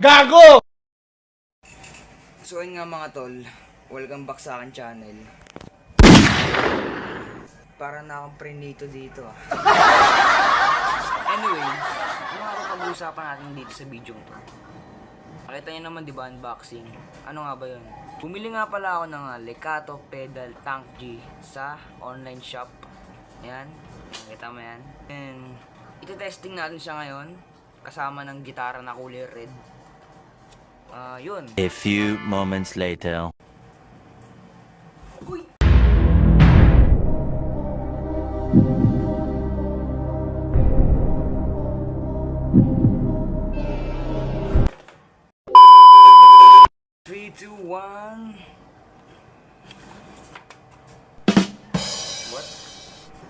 Gago! So yun nga mga tol, welcome back sa akin channel. Para na akong prenito dito ah. Anyway, ano nga ba pag-uusapan natin dito sa video to? Pakita nyo naman diba unboxing? Ano nga ba yun? Bumili nga pala ako ng Lecato Pedal Tank G sa online shop. Ayan, kita mo yan. And ito-testing natin siya ngayon kasama ng gitara na kulay red. Yun. A few moments later. Uy! Three, two, one. What?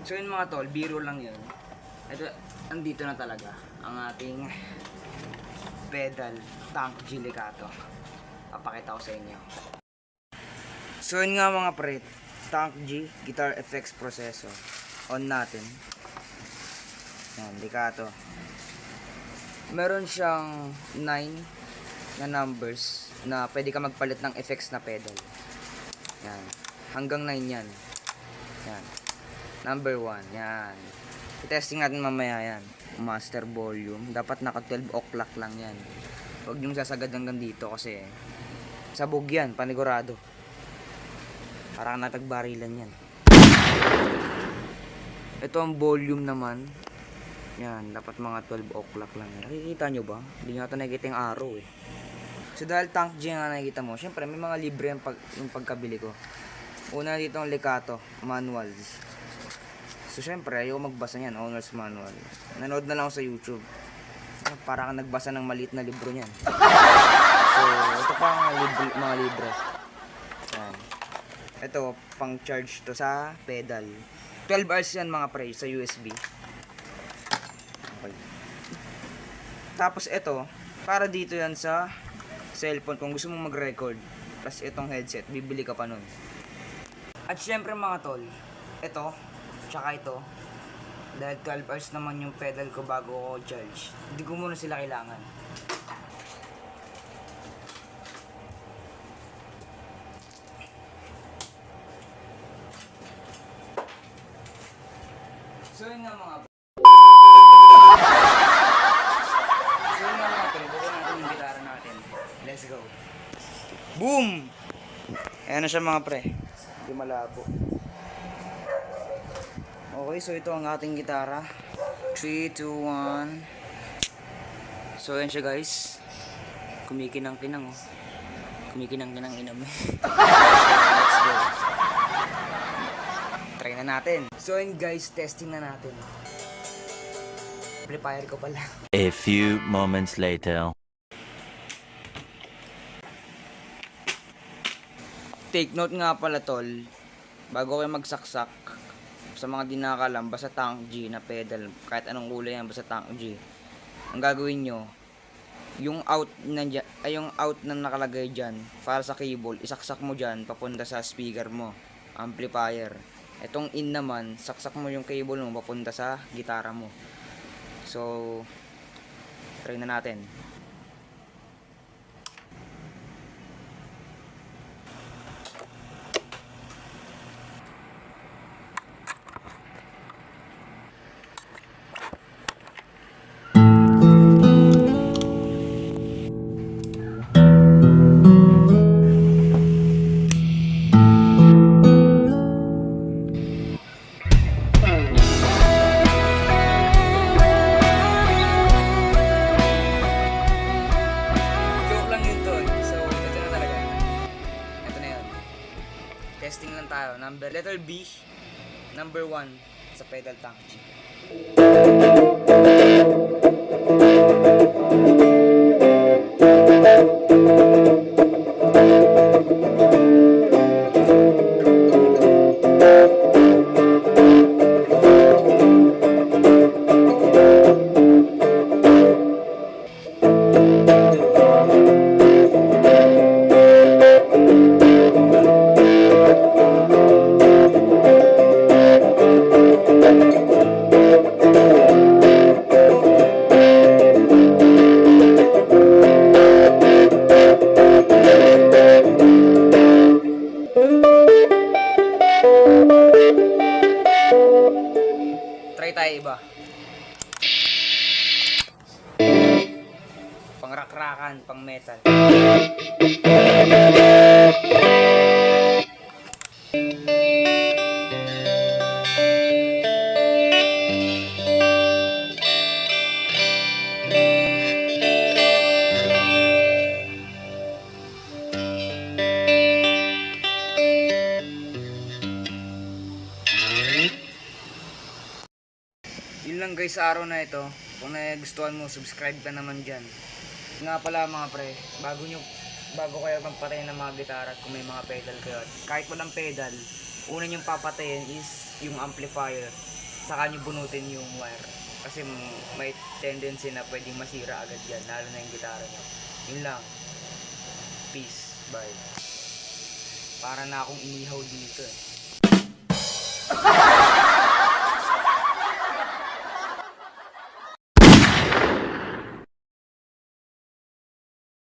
So yun mga tol, biro lang yun. Ito, andito na talaga ang ating pedal tank G Lecato. Papakita ko sa inyo. So yun nga mga pre, tank G guitar effects processor. On natin. Yan, Lecato. Meron siyang 9 na numbers na pwede ka magpalit ng effects na pedal. Yan. Hanggang 9 yan. Yan. Number 1. Yan. I-testing natin mamaya yan. Master volume. Dapat naka 12 o'clock lang yan. Huwag niyong sasagad hanggang dito kasi sabog yan. Panigurado. Parang natagbarilan yan. Ito ang volume naman. Yan. Dapat mga 12 o'clock lang yan. Nakikita nyo ba? Hindi nyo ito nakikita yung arrow eh. So dahil tank G nga nakikita mo, syempre may mga libre yung pagkabili ko. Una dito ang Lecato manual. So syempre ayaw magbasa niyan, owner's manual. Nanood na lang ako sa YouTube. Para kang nagbasa ng maliit na libro niyan. So ito pa ang mga libre. Yan. Ito pang charge to sa pedal. 12 hours yan mga pre sa USB. Okay. Tapos ito, para dito yan sa cellphone kung gusto mong mag-record. Plus itong headset, bibili ka pa nun. At syempre mga tol, ito, tsaka ito, dahil 12 hours naman yung pedal ko bago ko charge, hindi ko muna sila kailangan. So yun nga mga let's go. Boom! Ayan na siya mga pre. Hindi malabo. Okay, so ito ang ating gitara. 3, 2, 1. So ayan siya guys. Kumikinang-kinang oh. Kumikinang-kinang inam. So, let's go. Try na natin. So ayan guys, testing na natin. Amplifier ko pala. A few moments later. Take note nga pala tol, bago kayo magsaksak, sa mga di nakakalam, basta tank G na pedal, kahit anong kulay yan, basta tank G. Ang gagawin nyo, yung out na nakalagay dyan, para sa cable, isaksak mo dyan, papunta sa speaker mo, amplifier. Itong in naman, saksak mo yung cable mo, papunta sa gitara mo. So, try na natin. Testing lang tayo. Letter B, number 1 sa pedal tank G. Try tayo iba. Pang rakrakan, pang metal. Yun lang guys sa araw na ito. Kung nagustuhan mo, subscribe ka naman dyan. Nga pala mga pre, bago kayo magpatayin ng mga gitara at kung may mga pedal kayo, kahit walang pedal, una nyong papatayin is yung amplifier. Saka nyo bunutin yung wire. Kasi may tendency na pwedeng masira agad yan, lalo na yung gitara nyo. Yun lang. Peace. Bye. Para na akong inihaw dito eh.